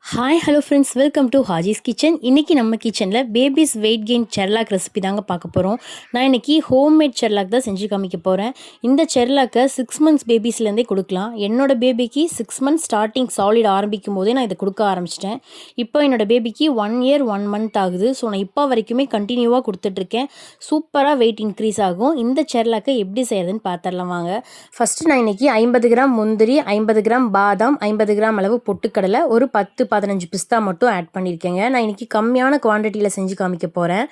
Hi hello friends, welcome to Haji's kitchen. இன்றைக்கி நம்ம கிச்சனில் babies weight gain Cerelac recipe தாங்க பார்க்க போகிறோம். நான் இன்றைக்கி ஹோம்மேட் செர்லாக் தான் செஞ்சு காமிக்க போகிறேன். இந்த செர்லாக்கை 6 months பேபிஸ்லேருந்தே கொடுக்கலாம். என்னோடய பேபிக்கு 6 months ஸ்டார்டிங் சாலிட் ஆரம்பிக்கும் போதே நான் இதை கொடுக்க ஆரம்பிச்சிட்டேன். இப்போ என்னோடய பேபிக்கு 1 year 1 month ஆகுது. ஸோ நான் இப்போ வரைக்குமே கண்டினியூவாக கொடுத்துட்ருக்கேன். சூப்பராக வெயிட் இன்க்ரீஸ் ஆகும். இந்த செர்லாக்கை எப்படி செய்கிறதுன்னு பார்த்துடலாம் வாங்க. ஃபஸ்ட்டு நான் இன்றைக்கி 50 கிராம் முந்திரி, 50 கிராம் பாதாம், 50 கிராம் அளவு பொட்டுக்கடலை, ஒரு 10-15 பிஸ்தா மட்டும் ஆட் பண்ணியிருக்கேங்க. நான் இன்றைக்கி கம்மியான குவான்டிட்டியில் செஞ்சு காமிக்க போகிறேன்.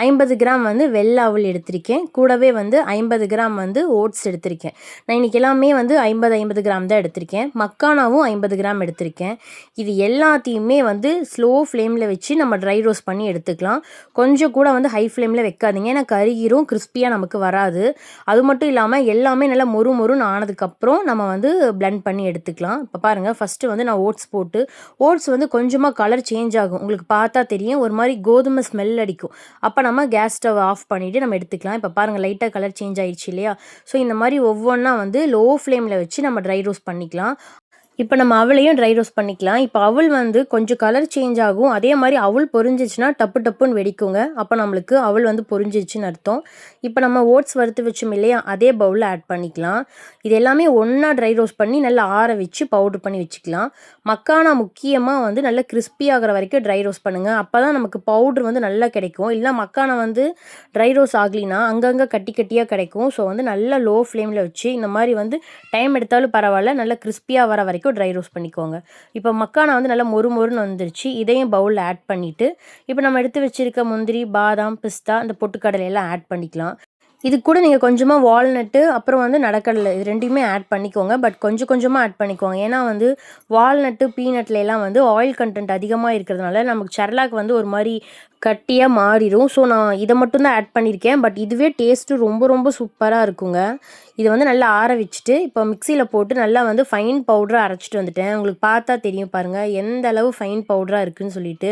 50 கிராம் வெள்ளை அவல் எடுத்திருக்கேன். கூடவே 50 கிராம் ஓட்ஸ் எடுத்திருக்கேன். நான் இன்றைக்கி எல்லாமே 50 கிராம் தான் எடுத்திருக்கேன். மக்கானாவும் 50 கிராம் எடுத்திருக்கேன். இது எல்லாத்தையுமே ஸ்லோ ஃப்ளேமில் வச்சு நம்ம ட்ரை ரோஸ்ட் பண்ணி எடுத்துக்கலாம். கொஞ்சம் கூட ஹை ஃப்ளேமில் வைக்காதீங்க, ஏன்னா கருகிரும், கிறிஸ்பியாக நமக்கு வராது. அது மட்டும் இல்லாமல் எல்லாமே நல்லா மொறு மொறுன்னு ஆனதுக்கப்புறம் நம்ம பிளெண்ட் பண்ணி எடுத்துக்கலாம். இப்போ பாருங்கள், ஃபஸ்ட்டு நான் ஓட்ஸ் போட்டு, ஓட்ஸ் கொஞ்சமாக கலர் சேஞ்ச் ஆகும். உங்களுக்கு பார்த்தா தெரியும், ஒரு மாதிரி கோதுமை ஸ்மெல் அடிக்கும். அப்போ நம்ம கேஸ் ஸ்டவ் ஆஃப் பண்ணிவிட்டு நம்ம எடுத்துக்கலாம். இப்போ பாருங்கள், லைட்டாக கலர் சேஞ்ச் ஆகிடுச்சு இல்லையா? ஸோ இந்த மாதிரி ஒவ்வொன்றா லோ ஃப்ளேமில் வச்சு நம்ம ட்ரை ரோஸ்ட் பண்ணிக்கலாம். இப்போ நம்ம அவளையும் ட்ரை ரோஸ்ட் பண்ணிக்கலாம். இப்போ அவல் கொஞ்சம் கலர் சேஞ்ச் ஆகும். அதே மாதிரி அவல் பொரிஞ்சிச்சுன்னா டப்பு டப்புன்னு வெடிக்குங்க. அப்போ நம்மளுக்கு அவல் பொரிஞ்சிச்சுன்னு அர்த்தம். இப்போ நம்ம ஓட்ஸ் வறுத்து வச்சோம் இல்லையா, அதே பவுலில் ஆட் பண்ணிக்கலாம். இது எல்லாமே ஒன்றா ட்ரை ரோஸ்ட் பண்ணி நல்லா ஆற வச்சு பவுட்ரு பண்ணி வச்சுக்கலாம். மக்கானா முக்கியமாக நல்லா கிறிஸ்பி ஆகிற வரைக்கும் ட்ரை ரோஸ்ட் பண்ணுங்கள். அப்போ தான் நமக்கு பவுட்ரு நல்லா கிடைக்கும். இல்லைனா மக்கானா ட்ரை ரோஸ்ட் ஆகலினா அங்கங்கே கட்டி கட்டியாக கிடைக்கும். ஸோ நல்லா லோ ஃப்ளேமில் வச்சு இந்த மாதிரி டைம் எடுத்தாலும் பரவாயில்ல, நல்லா கிறிஸ்பியாக வர வரைக்கும் ட்ரை ரோஸ்ட் பண்ணிக்கோங்க. இப்போ மக்கானா நல்லா மொறு மொறுன்னு வந்துருச்சு. இதையும் பவுலில் ஆட் பண்ணிவிட்டு இப்போ நம்ம எடுத்து வச்சுருக்க முந்திரி, பாதாம், பிஸ்தா, இந்த பொட்டுக்கடலை எல்லாம் ஆட் பண்ணிக்கலாம். இது கூட நீங்கள் கொஞ்சமாக வால்நட்டு, அப்புறம் நடக்கடலை, இது ரெண்டையுமே ஆட் பண்ணிக்கோங்க. பட் கொஞ்சம் கொஞ்சமாக ஆட் பண்ணிக்கோங்க. ஏன்னா வால்நட்டு, பீனட்ல எல்லாம் ஆயில் கண்டென்ட் அதிகமாக இருக்கிறதுனால நமக்கு செர்லாக் ஒரு மாதிரி கட்டியாக மாறிடும். ஸோ நான் இதை மட்டும்தான் ஆட் பண்ணியிருக்கேன். பட் இதுவே டேஸ்ட்டு ரொம்ப ரொம்ப சூப்பராக இருக்குங்க. இதை நல்லா ஆற வச்சுட்டு இப்போ மிக்சியில் போட்டு நல்லா ஃபைன் பவுடராக அரைச்சிட்டு வந்துட்டேன். உங்களுக்கு பார்த்தா தெரியும் பாருங்கள், எந்த அளவு ஃபைன் பவுடராக இருக்குதுன்னு சொல்லிட்டு.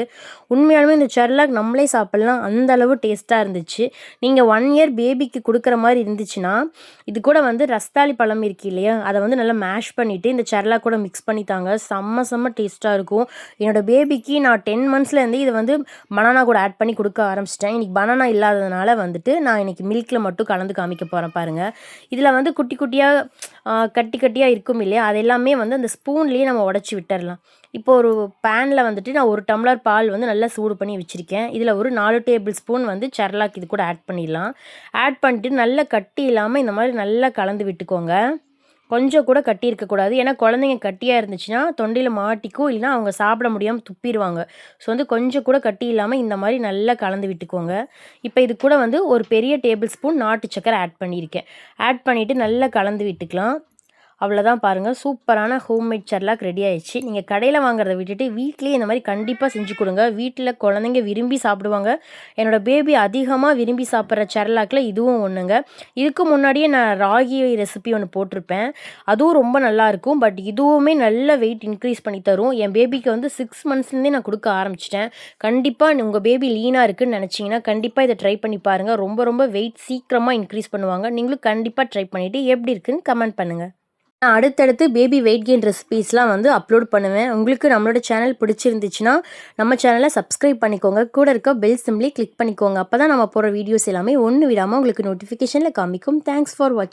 உண்மையாலுமே இந்த செர்லாக் நம்மளே சாப்பிட்லாம், அந்த அளவு டேஸ்ட்டாக இருந்துச்சு. நீங்கள் 1 year பேபிக்கு கொடுக்குற மாதிரி இருந்துச்சுன்னா இது கூட ரஸ்தாளி பழம் இருக்கு இல்லையா, அதை நல்லா மேஷ் பண்ணிவிட்டு இந்த செர்லாக் கூட மிக்ஸ் பண்ணித்தாங்க. செம்ம டேஸ்ட்டாக இருக்கும். என்னோடய பேபிக்கு நான் 10 monthsலேருந்து இதை பனானா கூட ஆட் பண்ணி கொடுக்க ஆரம்பிச்சிட்டேன். இன்றைக்கி பனானா இல்லாததுனால நான் இன்றைக்கி மில்கில் மட்டும் கலந்து காமிக்க போகிறேன் பாருங்கள். இதில் குட்டி குட்டியாக கட்டி கட்டியாக இருக்கும் இல்லையா, அது எல்லாமே அந்த ஸ்பூன்லேயே நம்ம உடச்சி விட்டுடலாம். இப்போ ஒரு பேனில் நான் 1 டம்ளர் பால் நல்லா சூடு பண்ணி வச்சுருக்கேன். இதில் ஒரு 4 டேபிள் ஸ்பூன் செர்லாக் இது கூட ஆட் பண்ணிடலாம். ஆட் பண்ணிட்டு நல்லா கட்டி இல்லாமல் இந்த மாதிரி நல்லா கலந்து விட்டுக்கோங்க. கொஞ்சம் கூட கட்டி இருக்கக்கூடாது. ஏன்னா குழந்தைங்க கட்டியாக இருந்துச்சுன்னா தொண்டையில் மாட்டிக்கும், இல்லைனா அவங்க சாப்பிட முடியாமல் துப்பிடுவாங்க. ஸோ கொஞ்சம் கூட கட்டி இல்லாமல் இந்த மாதிரி நல்லா கலந்து விட்டுக்கோங்க. இப்போ இது கூட ஒரு பெரிய டேபிள் ஸ்பூன் நாட்டு சக்கரை ஆட் பண்ணியிருக்கேன். ஆட் பண்ணிவிட்டு நல்லா கலந்து விட்டுக்கலாம். அவ்வளோதான் பாருங்கள், சூப்பரான ஹோம்மேட் செர்லாக் ரெடி ஆயிடுச்சு. நீங்கள் கடையில் வாங்குறத விட்டுட்டு வீட்லேயே இந்த மாதிரி கண்டிப்பாக செஞ்சு கொடுங்க. வீட்டில் குழந்தைங்க விரும்பி சாப்பிடுவாங்க. என்னோடய பேபி அதிகமாக விரும்பி சாப்பிட்ற செர்லாக்கில் இதுவும் ஒன்றுங்க. இதுக்கு முன்னாடியே நான் ராகி ரெசிபி ஒன்று போட்டிருப்பேன், அதுவும் ரொம்ப நல்லாயிருக்கும். பட் இதுவுமே நல்ல வெயிட் இன்க்ரீஸ் பண்ணி தரும். என் பேபிக்கு 6 monthsலேருந்தே நான் கொடுக்க ஆரம்பிச்சிட்டேன். கண்டிப்பாக உங்கள் பேபி லீனாக இருக்குதுன்னு நினச்சிங்கன்னா கண்டிப்பாக இதை ட்ரை பண்ணி பாருங்கள். ரொம்ப வெயிட் சீக்கிரமாக இன்க்ரீஸ் பண்ணுவாங்க. நீங்களும் கண்டிப்பாக ட்ரை பண்ணிவிட்டு எப்படி இருக்குதுன்னு கமெண்ட் பண்ணுங்கள். நான் அடுத்தடுத்து பேபி வெயிட் கெயின் ரெசிபீஸ்லாம் அப்லோட் பண்ணுவேன். உங்களுக்கு நம்மளோட சேனல் பிடிச்சிருந்துச்சுன்னா நம்ம சேனலை சப்ஸ்கிரைப் பண்ணிக்கோங்க. கூட இருக்க பெல் சிம்லி கிளிக் பண்ணிக்கோங்க. அப்போ தான் நம்ம போகிற வீடியோஸ் எல்லாமே ஒன்று விடாமல் உங்களுக்கு நோட்டிஃபிகேஷனில் காமிக்கும். தேங்க்ஸ் ஃபார் வாட்சிங்.